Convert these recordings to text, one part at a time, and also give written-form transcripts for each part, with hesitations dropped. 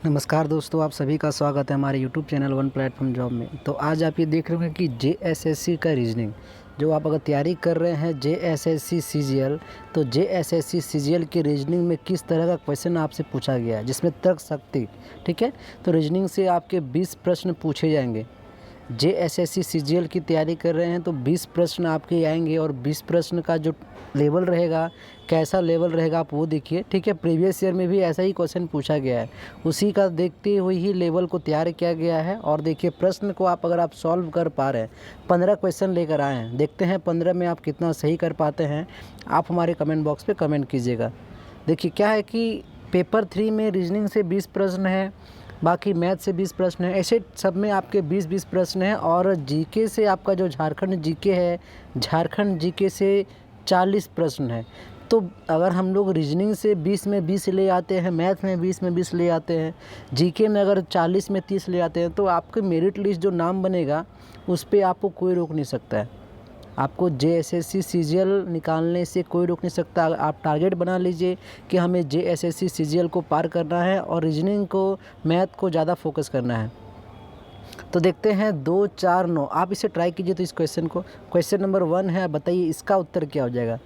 नमस्कार दोस्तों, आप सभी का स्वागत है हमारे YouTube channel one platform job में। तो आज आप ये देख रहे हैं कि JSSC का रीजनिंग जो आप अगर तैयारी कर रहे हैं JSSC CGL, तो JSSC CGL के रीजनिंग में किस तरह का क्वेश्चन आपसे पूछा गया है जिसमें तर्क शक्ति, ठीक है। तो रीजनिंग से आपके 20 प्रश्न पूछे जाएंगे। JSSC CGL की तैयारी कर रहे हैं तो 20 प्रश्न आपके आएंगे और 20 प्रश्न का जो लेवल रहेगा, कैसा लेवल रहेगा आप वो देखिए, ठीक है। प्रीवियस ईयर में भी ऐसा ही क्वेश्चन पूछा गया है, उसी का देखते हुए ही लेवल को तैयार किया गया है। और देखिए प्रश्न को आप अगर आप सॉल्व कर पा रहे हैं, 15 क्वेश्चन लेकर आए हैं, देखते हैं 15 में आप कितना सही कर पाते हैं। आप हमारे कमेंट बॉक्स पे कमेंट कीजिएगा। देखिए क्या है कि पेपर 3 में रीजनिंग से 20 प्रश्न है, बाकी मैथ से 20 प्रश्न है, ऐसे सब में आपके 20-20 प्रश्न हैं। और जीके से आपका जो झारखंड जीके है, झारखंड जीके से 40 प्रश्न है। तो अगर हम लोग रीजनिंग से 20 में 20 ले आते हैं, मैथ में 20 में 20 ले आते हैं, जीके में अगर 40 में 30 ले आते हैं, तो आपके मेरिट लिस्ट जो नाम बनेगा उस पर आपको कोई रोक नहीं सकता है। आपको JSSC CGL निकालने से कोई रोक नहीं सकता। आप टारगेट बना लीजिए कि हमें JSSC CGL को पार करना है और रीजनिंग को, मैथ को ज़्यादा फोकस करना है। तो देखते हैं 2, 4, 9, आप इसे ट्राई कीजिए। तो इस क्वेश्चन को, क्वेश्चन नंबर 1 है, बताइए इसका उत्तर क्या हो जाएगा।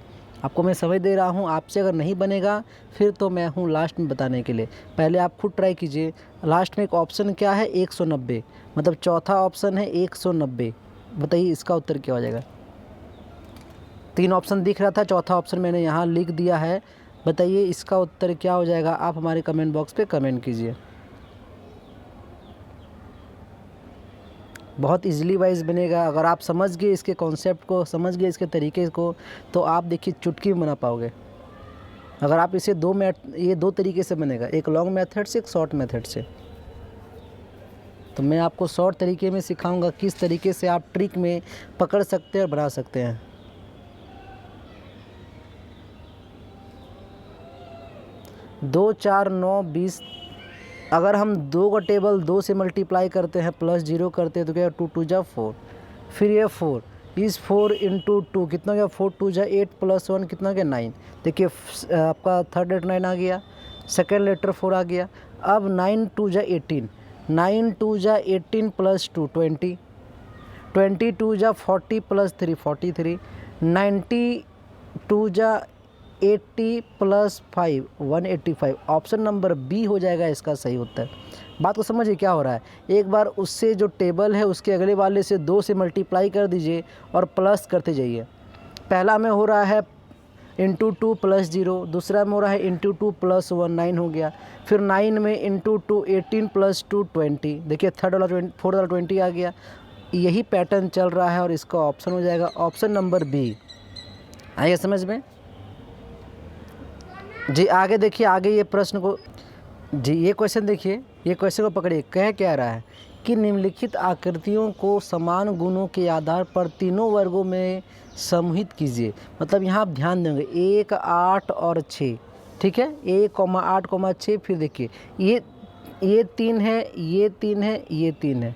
आपको मैं समझ दे रहा हूँ, आपसे अगर नहीं बनेगा फिर तो मैं हूँ लास्ट में बताने के लिए। पहले आप खुद ट्राई कीजिए। लास्ट में एक ऑप्शन क्या है, 190, मतलब चौथा ऑप्शन है 190। बताइए इसका उत्तर क्या हो जाएगा। 3 ऑप्शन दिख रहा था, चौथा ऑप्शन मैंने यहाँ लिख दिया है। बताइए इसका उत्तर क्या हो जाएगा। आप हमारे कमेंट बॉक्स पे कमेंट कीजिए। बहुत इजीली वाइज बनेगा। अगर आप समझ गए इसके कॉन्सेप्ट को, समझ गए इसके तरीके को, तो आप देखिए चुटकी में बना पाओगे। अगर आप इसे ये दो तरीके से बनेगा, एक लॉन्ग मेथड से, एक शॉर्ट मेथड से। तो मैं आपको शॉर्ट तरीके में सिखाऊंगा किस तरीके से आप ट्रिक में पकड़ सकते हैं और बना सकते हैं। 2, 4, 9, 20। अगर हम 2 का टेबल 2 से मल्टीप्लाई करते हैं, प्लस 0 करते हैं, तो क्या 2 2 जा 4, फिर ये 4, इस 4 इंटू 2 कितना गया, 4 2 जा 8 प्लस 1 कितना गया 9। देखिए आपका थर्ड लेटर 9 आ गया, सेकेंड लेटर 4 आ गया। अब 9 2 जा 18, 9 2 जा 18 प्लस 2 20, 22 जा 40 प्लस 3 43, 92 जा 80 प्लस 5 185। ऑप्शन नंबर बी हो जाएगा इसका सही उत्तर। बात को समझिए क्या हो रहा है। एक बार उससे जो टेबल है उसके अगले वाले से 2 से मल्टीप्लाई कर दीजिए और प्लस करते जाइए। पहला में हो रहा है इंटू 2 प्लस 0, दूसरा में हो रहा है इंटू 2 प्लस 1 9 हो गया, फिर 9 में इंटू 2 18 प्लस 2 20। देखिए थर्ड वाला 4 वाला 20 आ गया। यही पैटर्न चल रहा है और इसका ऑप्शन हो जाएगा ऑप्शन नंबर बी। आइए समझ में जी। आगे देखिए, आगे ये प्रश्न को जी, ये क्वेश्चन देखिए, ये क्वेश्चन को पकड़िए। कह क्या रहा है कि निम्नलिखित आकृतियों को समान गुणों के आधार पर तीनों वर्गों में समूहित कीजिए। मतलब यहाँ आप ध्यान देंगे 1, 8 और 6, ठीक है। 1, 8, 6। फिर देखिए ये 3 है, ये 3 है, ये 3 है।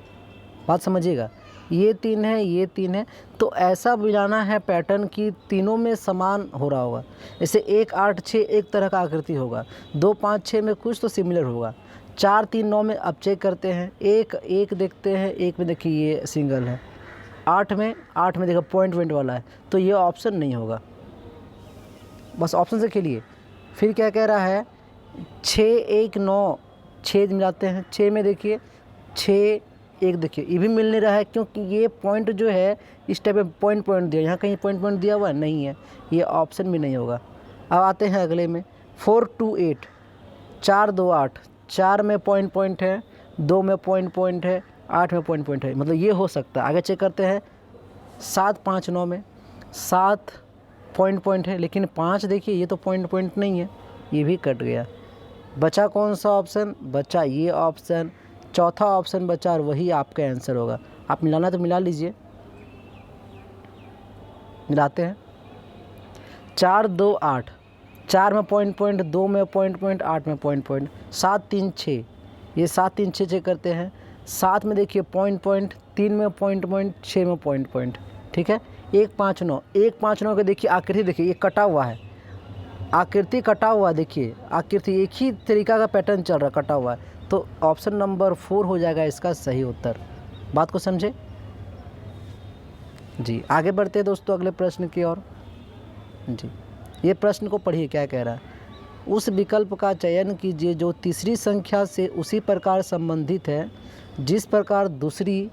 बात समझिएगा, ये 3 है, ये 3 है। तो ऐसा मिलाना है पैटर्न की तीनों में समान हो रहा होगा। जैसे 1, 8, 6 एक तरह का आकृति होगा, 2, 5, 6 में कुछ तो सिमिलर होगा, 4, 3, 9 में अब चेक करते हैं। एक देखते हैं, एक में देखिए ये सिंगल है, 8 में देखो पॉइंट वाला है, तो ये ऑप्शन नहीं होगा। बस ऑप्शन से खेलिए। फिर क्या कह रहा है, 6, 1, 9, 6 मिलाते हैं। 6 में देखिए 6 1, देखिए ये भी मिल नहीं रहा है क्योंकि ये पॉइंट जो है इस टाइप में पॉइंट दिया, यहाँ कहीं पॉइंट दिया हुआ नहीं है, ये ऑप्शन भी नहीं होगा। अब आते हैं अगले में 4 2 8, 4 2 8, 4 में पॉइंट है, 2 में पॉइंट है, 8 में पॉइंट है, मतलब ये हो सकता है। आगे चेक करते हैं 7 5 9 में 7 पॉइंट है, लेकिन 5 देखिए ये तो पॉइंट नहीं है, ये भी कट गया। बचा कौन सा ऑप्शन, बचा ये ऑप्शन, चौथा ऑप्शन बचा और वही आपका आंसर होगा। आप मिलाना तो मिला लीजिए। मिलाते हैं 4 2 8, 4 में पॉइंट, 2 में पॉइंट, 8 में पॉइंट, 7 3 6, ये 7 3 6 चेक करते हैं। 7 में देखिए पॉइंट, 3 में पॉइंट, 6 में पॉइंट, ठीक है। 1 5 9, 1 5 9 के देखिए आकृति देखिए ये कटा हुआ है, आकृति कटा हुआ है, देखिए आकृति एक ही तरीका का पैटर्न चल रहा कटा हुआ है, तो ऑप्शन नंबर 4 हो जाएगा इसका सही उत्तर। बात को समझे जी। आगे बढ़ते हैं दोस्तों अगले प्रश्न की ओर जी। ये प्रश्न को पढ़िए क्या कह रहा है। उस विकल्प का चयन कीजिए जो तीसरी संख्या से उसी प्रकार संबंधित है जिस प्रकार दूसरी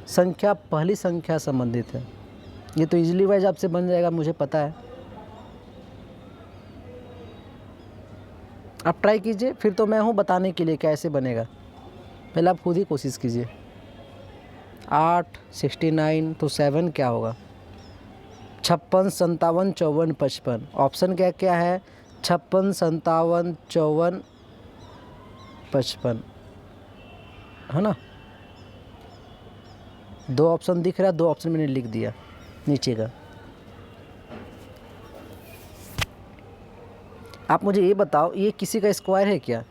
संख्या पहली संख्या संबंधित है। ये तो इजीली वाइज आपसे बन जाएगा, मुझे पता है। आप ट्राई कीजिए, फिर तो मैं हूँ बताने के लिए कैसे बनेगा। पहले आप खुद ही कोशिश कीजिए। 8 69 तो 7 क्या होगा? 56 57 54 55। ऑप्शन क्या क्या है? 56 57 54 55 है ना। 2 ऑप्शन दिख रहा है, 2 ऑप्शन मैंने लिख दिया नीचे का। आप मुझे ये बताओ ये किसी का स्क्वायर है क्या?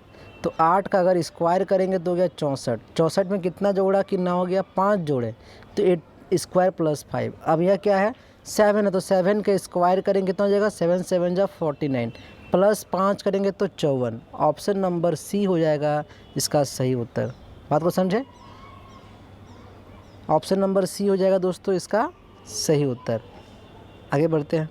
तो 8 का अगर स्क्वायर करेंगे तो हो गया 64। 64 में कितना जोड़ा कितना हो गया? 5 जोड़े, तो 8 स्क्वायर प्लस 5। अब यह क्या है? 7 है, तो 7 का स्क्वायर करेंगे कितना हो जाएगा? 7 7 जा 49 प्लस 5 करेंगे तो 54। ऑप्शन नंबर सी हो जाएगा इसका सही उत्तर। बात को समझे? ऑप्शन नंबर सी हो जाएगा दोस्तों इसका सही उत्तर। आगे बढ़ते हैं।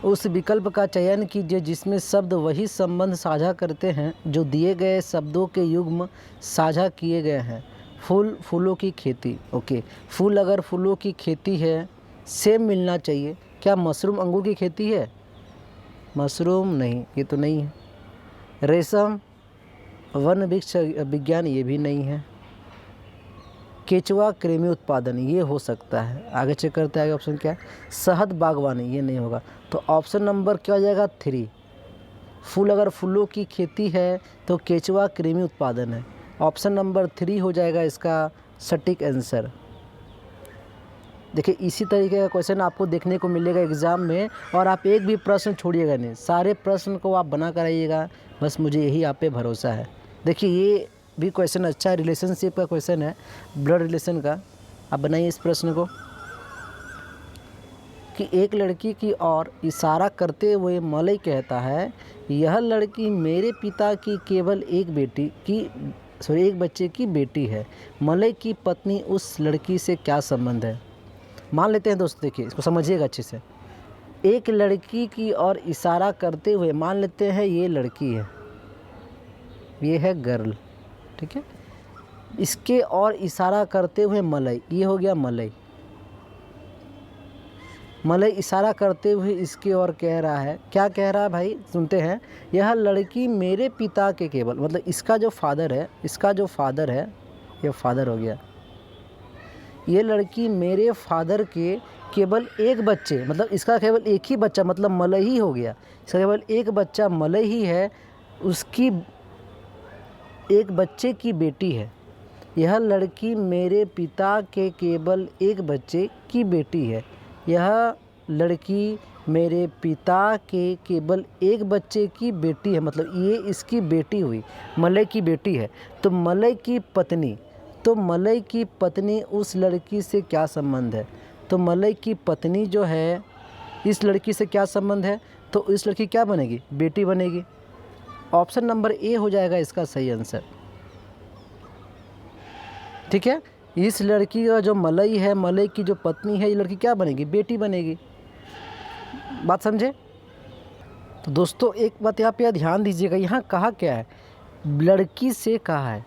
उस विकल्प का चयन कीजिए जिसमें शब्द वही संबंध साझा करते हैं जो दिए गए शब्दों के युग्म साझा किए गए हैं। फूल फूलों की खेती। ओके, फूल अगर फूलों की खेती है, सेम मिलना चाहिए। क्या मशरूम अंगूर की खेती है? मशरूम नहीं, ये तो नहीं है। रेशम वन वृक्ष विज्ञान, ये भी नहीं है। केचुआ कृमि उत्पादन, ये हो सकता है। आगे चेक करते हैं ऑप्शन क्या है। शहद बागवानी, ये नहीं होगा। तो ऑप्शन नंबर क्या हो जाएगा? 3। फूल अगर फूलों की खेती है तो केचुआ कृमि उत्पादन है। ऑप्शन नंबर 3 हो जाएगा इसका सटीक आंसर। देखिए इसी तरीके का क्वेश्चन आपको देखने को मिलेगा एग्ज़ाम में, और आप एक भी प्रश्न छोड़िएगा नहीं, सारे प्रश्न को आप बना कर आइएगा। बस मुझे यही आप पे भरोसा है। देखिए ये भी क्वेश्चन अच्छा है, रिलेशनशिप का क्वेश्चन है, ब्लड रिलेशन का। आप बनाइए इस प्रश्न को कि एक लड़की की ओर इशारा करते हुए मलय कहता है, यह लड़की मेरे पिता की केवल एक बच्चे की बेटी है। मलय की पत्नी उस लड़की से क्या संबंध है? मान लेते हैं दोस्तों, देखिए इसको समझिएगा अच्छे से। एक लड़की की ओर इशारा करते हुए, मान लेते हैं ये लड़की है, ये है गर्ल, ठीक है। इसके और इशारा करते हुए मलय, ये हो गया मलय। मलय इशारा करते हुए इसके और कह रहा है, क्या कह रहा है भाई? सुनते हैं। यह लड़की मेरे पिता के केवल, मतलब इसका जो फादर है, यह फादर हो गया। ये लड़की मेरे फादर के केवल एक बच्चे, मतलब इसका केवल एक ही बच्चा, मतलब मलय ही हो गया। इसका केवल एक बच्चा मलय ही है, उसकी एक बच्चे की बेटी है। यह लड़की मेरे पिता के केवल एक बच्चे की बेटी है। यह लड़की मेरे पिता के केवल एक बच्चे की बेटी है, मतलब ये इसकी बेटी हुई, मलय की बेटी है। तो मलय की पत्नी उस लड़की से क्या संबंध है? तो मलय की पत्नी जो है इस लड़की से क्या संबंध है? तो इस लड़की क्या बनेगी? बेटी बनेगी। ऑप्शन नंबर ए हो जाएगा इसका सही आंसर, ठीक है। इस लड़की का जो मलय है, मलय की जो पत्नी है, ये लड़की क्या बनेगी? बेटी बनेगी। बात समझे? तो दोस्तों एक बात यहाँ पे ध्यान दीजिएगा, यहाँ कहा क्या है? लड़की से कहा है।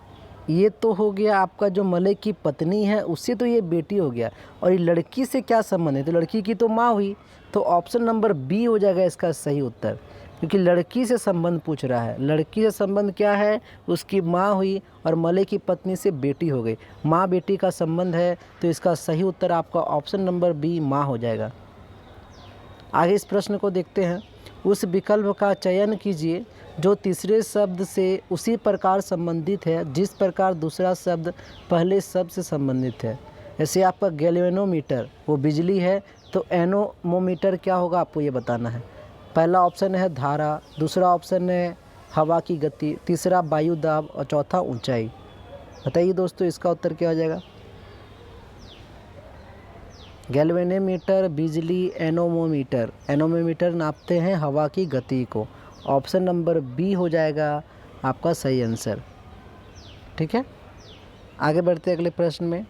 ये तो हो गया आपका जो मलय की पत्नी है उससे तो ये बेटी हो गया, और ये लड़की से क्या संबंध है? तो लड़की की तो माँ हुई। तो ऑप्शन नंबर बी हो जाएगा इसका सही उत्तर, क्योंकि लड़की से संबंध पूछ रहा है। लड़की से संबंध क्या है? उसकी माँ हुई, और मलय की पत्नी से बेटी हो गई। माँ बेटी का संबंध है, तो इसका सही उत्तर आपका ऑप्शन नंबर बी माँ हो जाएगा। आगे इस प्रश्न को देखते हैं। उस विकल्प का चयन कीजिए जो तीसरे शब्द से उसी प्रकार संबंधित है जिस प्रकार दूसरा शब्द पहले शब्द से संबंधित है। जैसे आपका गैल्वेनोमीटर वो बिजली है, तो एनोमोमीटर क्या होगा आपको ये बताना है। पहला ऑप्शन है धारा, दूसरा ऑप्शन है हवा की गति, तीसरा वायु दाब, और चौथा ऊंचाई। बताइए दोस्तों इसका उत्तर क्या हो जाएगा? गैल्वेनोमीटर, बिजली, एनोमोमीटर। एनोमोमीटर नापते हैं हवा की गति को। ऑप्शन नंबर बी हो जाएगा आपका सही आंसर। ठीक है, आगे बढ़ते हैं अगले प्रश्न में।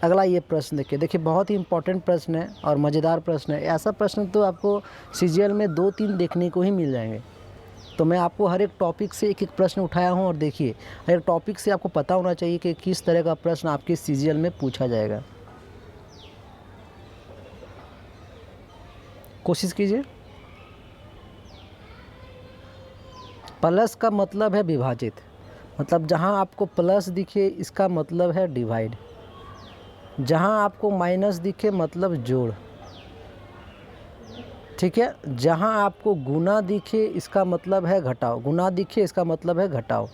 अगला ये प्रश्न देखिए बहुत ही इंपॉर्टेंट प्रश्न है और मज़ेदार प्रश्न है। ऐसा प्रश्न तो आपको सीजीएल में 2-3 देखने को ही मिल जाएंगे। तो मैं आपको हर एक टॉपिक से एक एक प्रश्न उठाया हूँ और देखिए हर एक टॉपिक से आपको पता होना चाहिए कि किस तरह का प्रश्न आपके सीजीएल में पूछा जाएगा। कोशिश कीजिए। प्लस का मतलब है विभाजित, मतलब जहाँ आपको प्लस दिखे इसका मतलब है डिवाइड, जहाँ आपको माइनस दिखे मतलब जोड़। ठीक है, जहाँ आपको गुना दिखे इसका मतलब है घटाओ, गुना दिखे इसका मतलब है घटाओ,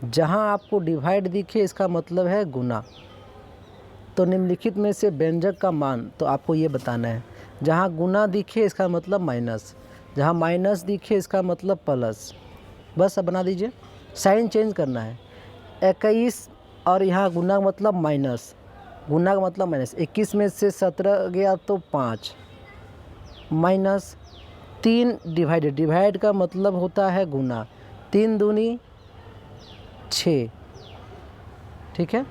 जहाँ आपको डिवाइड दिखे इसका मतलब है गुना। तो निम्नलिखित में से व्यंजक का मान तो आपको ये बताना है। जहाँ गुना दिखे इसका मतलब माइनस, जहाँ माइनस दिखे इसका मतलब प्लस। बस अब बना दीजिए, साइन चेंज करना है। 21 और यहाँ गुना का मतलब माइनस, गुना का मतलब माइनस। 21 में से 17 गया तो 5 माइनस 3 डिवाइडेड, डिवाइड का मतलब होता है गुना। 3 दूनी 6। ठीक है,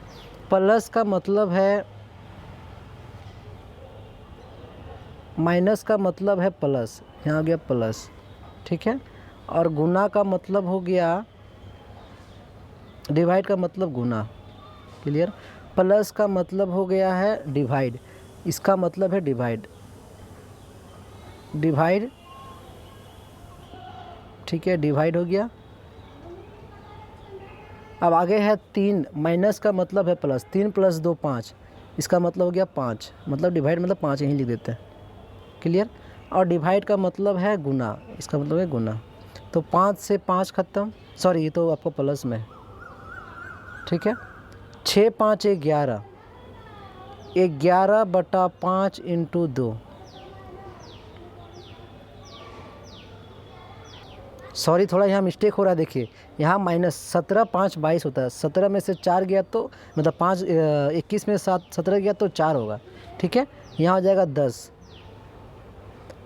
प्लस का मतलब है, माइनस का मतलब है प्लस, यहाँ आ गया प्लस। ठीक है, और गुना का मतलब हो गया, डिवाइड का मतलब गुना। क्लियर, प्लस का मतलब हो गया है डिवाइड, इसका मतलब है डिवाइड, डिवाइड। ठीक है, डिवाइड हो गया। अब आगे है 3, माइनस का मतलब है प्लस, 3 + 2 5, इसका मतलब हो गया 5, मतलब डिवाइड मतलब 5 यहीं लिख देते हैं। क्लियर, और डिवाइड का मतलब है गुना, इसका मतलब है गुना। तो 5 से 5 खत्म, सॉरी ये तो आपको प्लस में है। ठीक है, 6 × 5 = 11, 11/5 × 2। सॉरी थोड़ा यहाँ मिस्टेक हो रहा है, देखिए यहाँ माइनस 17 5 22 होता है। 17 में से 4 गया तो मतलब 5 21 में 17 गया तो 4 होगा। ठीक है, यहाँ हो जाएगा 10।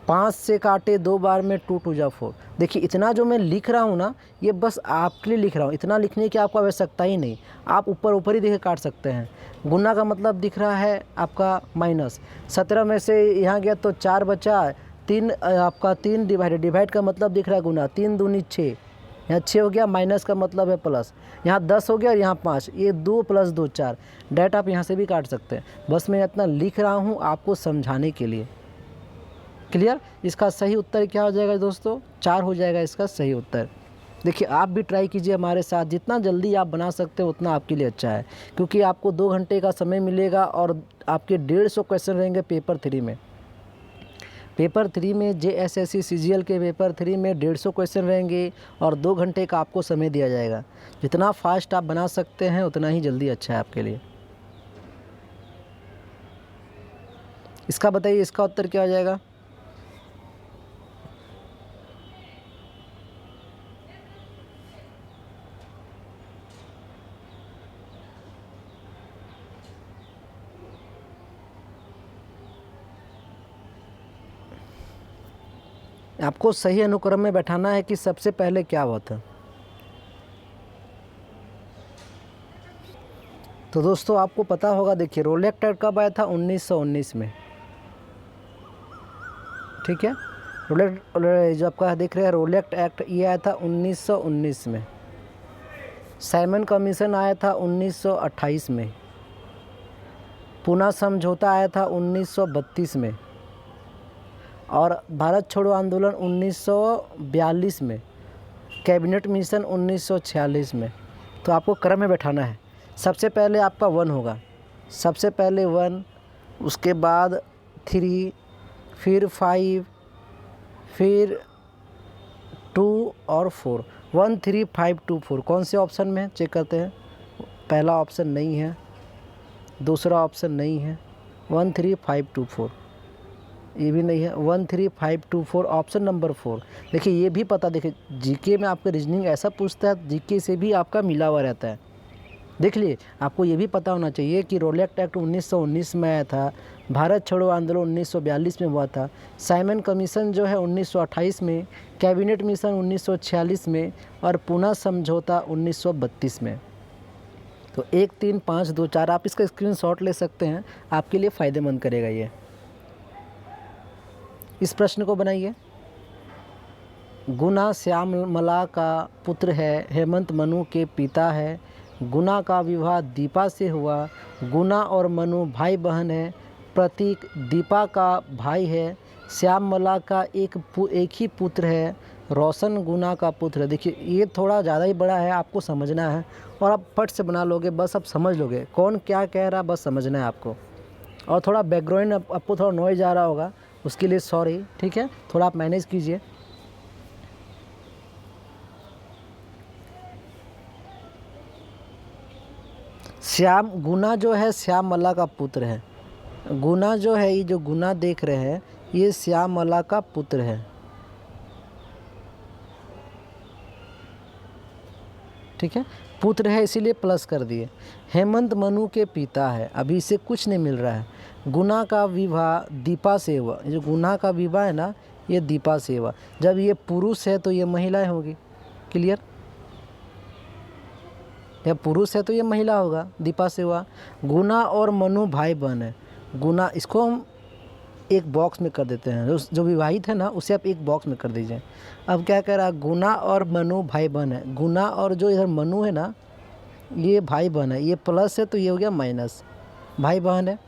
5 से काटे 2 बार में 2 × 2 = 4। देखिए इतना जो मैं लिख रहा हूँ ना, ये बस आपके लिए लिख रहा हूँ, इतना लिखने की आपको आवश्यकता ही नहीं। आप ऊपर ही देखे काट सकते हैं। गुना का मतलब दिख रहा है आपका माइनस, 17 में से यहाँ गया तो 4 बचा, 3 आपका 3 डिवाइड का मतलब दिख रहा है गुना, 3 दूनी 6, यहाँ 6 हो गया, माइनस का मतलब है प्लस, यहाँ 10 हो गया और यहाँ 5, ये 2 + 2 4। डायरेक्ट आप यहाँ से भी काट सकते हैं, बस मैं इतना लिख रहा हूँ आपको समझाने के लिए। क्लियर, इसका सही उत्तर क्या हो जाएगा दोस्तों? 4 हो जाएगा इसका सही उत्तर। देखिए आप भी ट्राई कीजिए हमारे साथ, जितना जल्दी आप बना सकते हो उतना आपके लिए अच्छा है, क्योंकि आपको 2 घंटे का समय मिलेगा और आपके 150 क्वेश्चन रहेंगे पेपर 3 में। पेपर 3 में JSSC CGL के पेपर 3 में 150 क्वेश्चन रहेंगे और 2 घंटे का आपको समय दिया जाएगा। जितना फास्ट आप बना सकते हैं उतना ही जल्दी अच्छा है आपके लिए। इसका बताइए, इसका उत्तर क्या हो जाएगा? आपको सही अनुक्रम में बैठाना है कि सबसे पहले क्या हुआ था। तो दोस्तों आपको पता होगा, देखिए रोलेक्ट एक्ट कब आया था? 1919 में। ठीक है, रोलेक्ट जो आपका देख रहे हैं रोलेक्ट एक्ट, ये आया था 1919 में। साइमन कमीशन आया था 1928 में। पूना समझौता आया था 1932 में। और भारत छोड़ो आंदोलन 1942 में। कैबिनेट मिशन 1946 में। तो आपको क्रम में बैठाना है। सबसे पहले आपका 1 होगा, सबसे पहले 1, उसके बाद 3, फिर 5, फिर 2 और 4। 1 3 5 2 4 कौन से ऑप्शन में है चेक करते हैं। पहला ऑप्शन नहीं है, दूसरा ऑप्शन नहीं है, 1 3 5 2 4 ये भी नहीं है, 1 3 5 2 4 ऑप्शन नंबर 4। देखिए ये भी पता, देखिए जीके में आपका रीजनिंग ऐसा पूछता है, जीके से भी आपका मिला हुआ रहता है। देख लिए। आपको ये भी पता होना चाहिए कि रोलेक्ट एक्ट 1919 में आया था, भारत छोड़ो आंदोलन 1942 में हुआ था, साइमन कमीशन जो है 1928 में, कैबिनेट मिशन 1946 में और पुणे समझौता 1932 में। तो 1 3 5 2 4 आप इसका स्क्रीनशॉट ले सकते हैं, आपके लिए फ़ायदेमंद करेगा ये। इस प्रश्न को बनाइए। गुना श्यामला का पुत्र है, हेमंत मनु के पिता है। गुना का विवाह दीपा से हुआ। गुना और मनु भाई बहन है। प्रतीक दीपा का भाई है। श्यामला का एक ही पुत्र है। रोशन गुना का पुत्र है। देखिए ये थोड़ा ज़्यादा ही बड़ा है, आपको समझना है और आप फट से बना लोगे, बस आप समझ लोगे कौन क्या कह रहा है, बस समझना है आपको। और थोड़ा बैकग्राउंड आपको थोड़ा नॉइज आ रहा होगा, उसके लिए सॉरी, ठीक है, थोड़ा आप मैनेज कीजिए। श्याम गुना जो है श्यामला का पुत्र है। गुना जो है, ये जो गुना देख रहे हैं ये श्यामला का पुत्र है, ठीक है, पुत्र है इसीलिए प्लस कर दिए। हेमंत मनु के पिता है, अभी इसे कुछ नहीं मिल रहा है। गुना का विवाह दीपा से हुआ। जो गुना का विवाह है ना, ये दीपा से हुआ। जब ये पुरुष है तो ये महिलाएं होगी, क्लियर। या पुरुष है तो ये महिला होगा, दीपा से हुआ। गुना और मनु भाई बहन है। गुना, इसको हम एक बॉक्स में कर देते हैं, जो विवाहित है ना उसे आप एक बॉक्स में कर दीजिए। अब क्या कह रहा है, गुना और मनु भाई बहन है। गुना और जो इधर मनु है ना, ये भाई बहन है, ये प्लस है तो ये हो गया माइनस, भाई बहन है।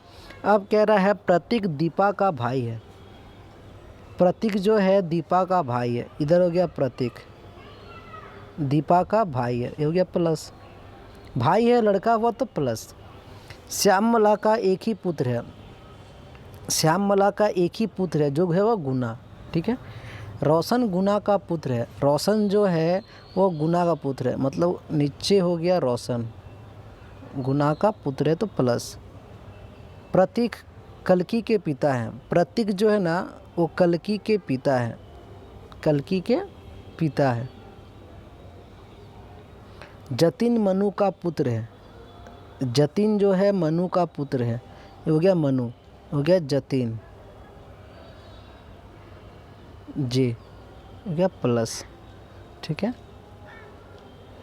अब कह रहा है प्रतीक दीपा का भाई है। प्रतीक जो है दीपा का भाई है, इधर हो गया प्रतीक दीपा का भाई है, ये हो गया प्लस। भाई है, लड़का हुआ तो प्लस। श्यामला का एक ही पुत्र है। श्यामला का एक ही पुत्र है, जो है वो गुना, ठीक है। रोशन गुना का पुत्र है। रोशन जो है वो गुना का पुत्र है, मतलब नीचे हो गया रोशन गुना का पुत्र है तो प्लस। प्रतीक कल्कि के पिता है। प्रतीक जो है ना वो कल्कि के पिता है, कल्कि के पिता है। जतिन मनु का पुत्र है। जतिन जो है मनु का पुत्र है, ये हो गया मनु, हो गया जतिन, जी हो गया प्लस, ठीक है।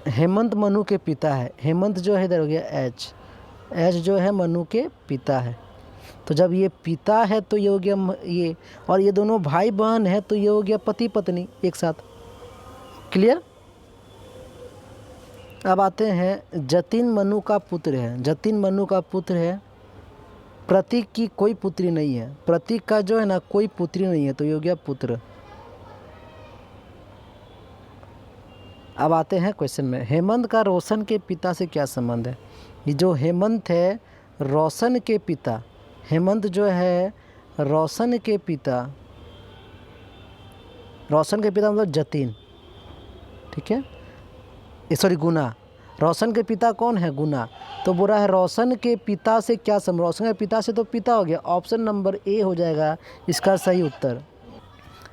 हेमंत मनु के पिता है। हेमंत जो है इधर हो गया एच, एच जो है मनु के पिता है। तो जब ये पिता है तो ये हो गया ये, और ये दोनों भाई बहन है तो ये हो गया पति पत्नी एक साथ, क्लियर। अब आते हैं, जतिन मनु का पुत्र है। जतिन मनु का पुत्र है। प्रतीक की कोई पुत्री नहीं है। प्रतीक का जो है ना कोई पुत्री नहीं है तो ये हो गया पुत्र। अब आते हैं क्वेश्चन में, हेमंत का रोशन के पिता से क्या संबंध है। ये जो हेमंत है रोशन के पिता, हेमंत जो है रोशन के पिता, रोशन के पिता मतलब जतिन, ठीक है, सॉरी गुना। रोशन के पिता कौन है, गुना। तो बुरा है रोशन के पिता से क्या संबंध, रोशन के पिता से तो पिता हो गया, ऑप्शन नंबर ए हो जाएगा इसका सही उत्तर।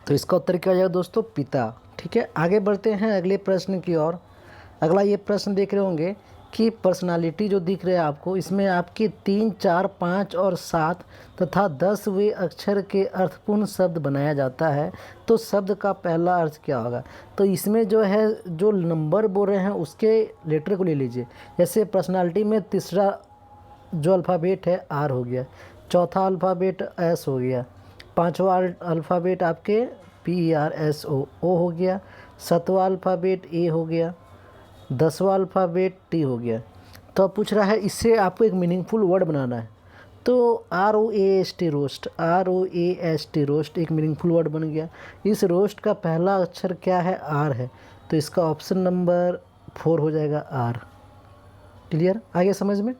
तो इसका उत्तर क्या हो जाएगा दोस्तों, पिता, ठीक है। आगे बढ़ते हैं अगले प्रश्न की ओर। अगला ये प्रश्न देख रहे होंगे कि पर्सनालिटी जो दिख रहे हैं आपको, इसमें आपके 3, 4, 5 और 7 तथा 10वें अक्षर के अर्थपूर्ण शब्द बनाया जाता है, तो शब्द का पहला अर्थ क्या होगा। तो इसमें जो है जो नंबर बोल रहे हैं उसके लेटर को ले लीजिए। जैसे पर्सनालिटी में तीसरा जो अल्फ़ाबेट है आर हो गया, चौथा अल्फ़ाबेट एस हो गया, पांचवा अल्फ़ाबेट आपके PERSO ओ हो गया, सातवां अल्फ़ाबेट ए हो गया, 10वां अल्फ़ाबेट टी हो गया। तो अब पूछ रहा है इससे आपको एक मीनिंगफुल वर्ड बनाना है, तो ROAST रोस्ट, ROAST रोस्ट एक मीनिंगफुल वर्ड बन गया। इस रोस्ट का पहला अक्षर क्या है, आर है, तो इसका ऑप्शन नंबर 4 हो जाएगा आर, क्लियर। आगे समझ में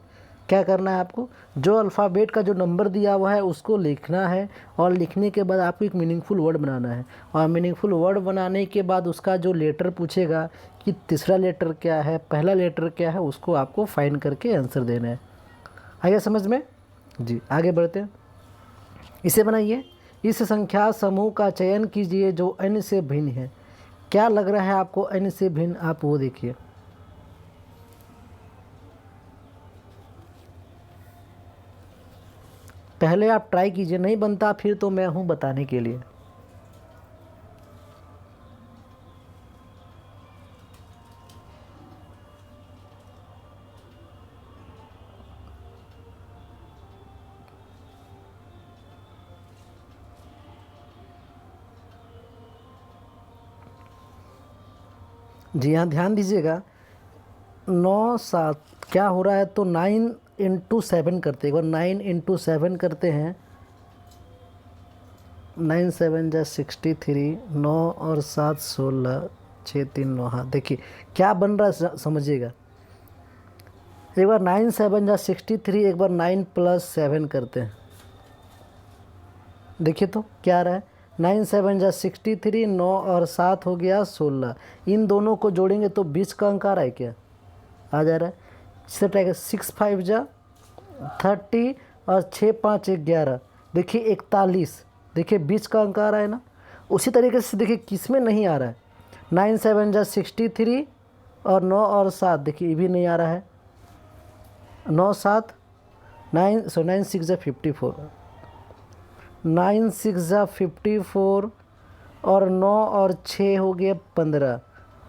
क्या करना है आपको, जो अल्फ़ाबेट का जो नंबर दिया हुआ है उसको लिखना है, और लिखने के बाद आपको एक मीनिंगफुल वर्ड बनाना है, और मीनिंगफुल वर्ड बनाने के बाद उसका जो लेटर पूछेगा कि तीसरा लेटर क्या है, पहला लेटर क्या है, उसको आपको फाइंड करके आंसर देना है। आगे समझ में, जी आगे बढ़ते हैं। इसे बनाइए। इस संख्या समूह का चयन कीजिए जो n से भिन्न है। क्या लग रहा है आपको n से भिन्न, आप वो देखिए। पहले आप ट्राई कीजिए, नहीं बनता फिर तो मैं हूँ बताने के लिए। जी हाँ, ध्यान दीजिएगा। 9 7 क्या हो रहा है, तो 9 इंटू 7 करते हैं, एक बार 9 इंटू 7 करते हैं। 9 7 जा 63, 9 और 7 16, 6 3 9। हाँ देखिए क्या बन रहा है, समझिएगा। एक बार 9 7 जा 63, एक बार 9 प्लस 7 करते हैं। देखिए तो क्या आ रहा है, 9 7 जा 63, 9 और 7 हो गया 16। इन दोनों को जोड़ेंगे तो 20 का अंक आ रहा है, क्या आ जा रहा है। इससे ट्राई 6 5 जा 30 और 6 5 11, देखिए 41। देखिए 20 का अंक आ रहा है ना। उसी तरीके से देखिए किस में नहीं आ रहा है, 9 7 जा 63 और 9 और 7, देखिए ये भी नहीं आ रहा है। 9 7 9 9 6 जा 54, 9 6 जा 54 और 9 और 6 हो गया 15,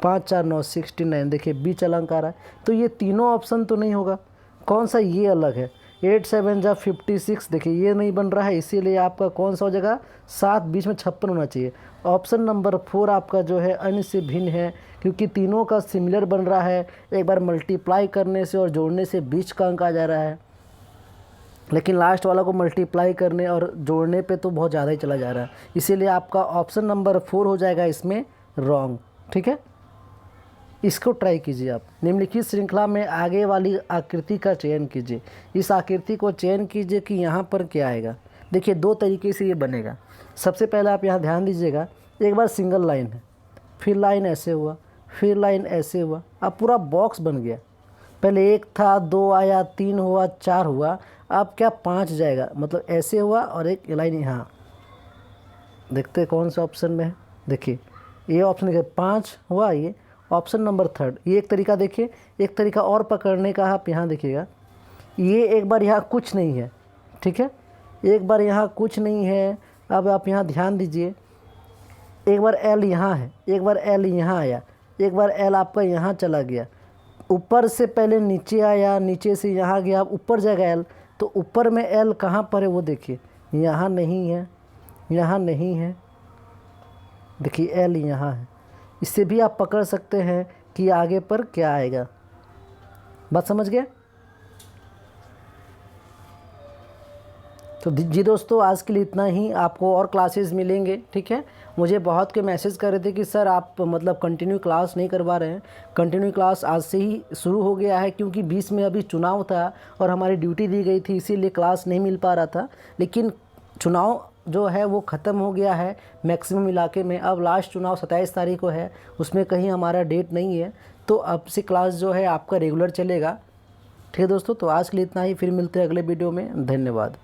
5 4 9 69। देखिए 20 अलग आ रहा है, तो ये तीनों ऑप्शन तो नहीं होगा। कौन सा, ये अलग है। 8 7 जा 56, देखिए ये नहीं बन रहा है, इसीलिए आपका कौन सा हो जाएगा, 7 बीच में 56 होना चाहिए। ऑप्शन नंबर 4 आपका जो है अन्य से भिन्न है, क्योंकि तीनों का सिमिलर बन रहा है। एक बार मल्टीप्लाई करने से और जोड़ने से 20 का अंक आ जा रहा है, लेकिन लास्ट वाला को मल्टीप्लाई करने और जोड़ने पे तो बहुत ज़्यादा ही चला जा रहा है, इसीलिए आपका ऑप्शन नंबर 4 हो जाएगा इसमें रॉन्ग। ठीक है, इसको ट्राई कीजिए आप। निम्नलिखित श्रृंखला में आगे वाली आकृति का चयन कीजिए। इस आकृति को चयन कीजिए कि यहाँ पर क्या आएगा। देखिए 2 तरीके से ये बनेगा। सबसे पहले आप यहाँ ध्यान दीजिएगा, एक बार सिंगल लाइन है, फिर लाइन ऐसे हुआ, फिर लाइन ऐसे हुआ, अब पूरा बॉक्स बन गया। पहले 1 था, 2 आया, 3 हुआ, 4 हुआ, अब क्या 5 जाएगा, मतलब ऐसे हुआ और एक लाइन यहाँ। देखते हैं कौन सा ऑप्शन में है। देखिए ये ऑप्शन देखिए 5 हुआ, ये ऑप्शन नंबर 3। ये एक तरीका देखिए, एक तरीका और पकड़ने का आप यहाँ देखिएगा। ये एक बार यहाँ कुछ नहीं है, ठीक है, एक बार यहाँ कुछ नहीं है। अब आप यहाँ ध्यान दीजिए, एक बार एल यहाँ है, एक बार एल यहाँ आया, एक बार एल आपका यहाँ चला गया, ऊपर से पहले नीचे आया, नीचे से यहाँ गया, अब ऊपर जाएगा एल। तो ऊपर में एल कहाँ पर है वो देखिए, यहाँ नहीं है, यहाँ नहीं है, देखिए एल यहाँ है। इससे भी आप पकड़ सकते हैं कि आगे पर क्या आएगा। बात समझ गए? तो जी दोस्तों, आज के लिए इतना ही। आपको और क्लासेस मिलेंगे, ठीक है। मुझे बहुत के मैसेज कर रहे थे कि सर आप मतलब कंटिन्यू क्लास नहीं करवा रहे हैं। कंटिन्यू क्लास आज से ही शुरू हो गया है, क्योंकि बीच में अभी चुनाव था और हमारी ड्यूटी दी गई थी, इसीलिए क्लास नहीं मिल पा रहा था। लेकिन चुनाव जो है वो ख़त्म हो गया है मैक्सिमम इलाके में। अब लास्ट चुनाव 27 तारीख को है, उसमें कहीं हमारा डेट नहीं है, तो अब से क्लास जो है आपका रेगुलर चलेगा। ठीक है दोस्तों, तो आज के लिए इतना ही, फिर मिलते हैं अगले वीडियो में। धन्यवाद।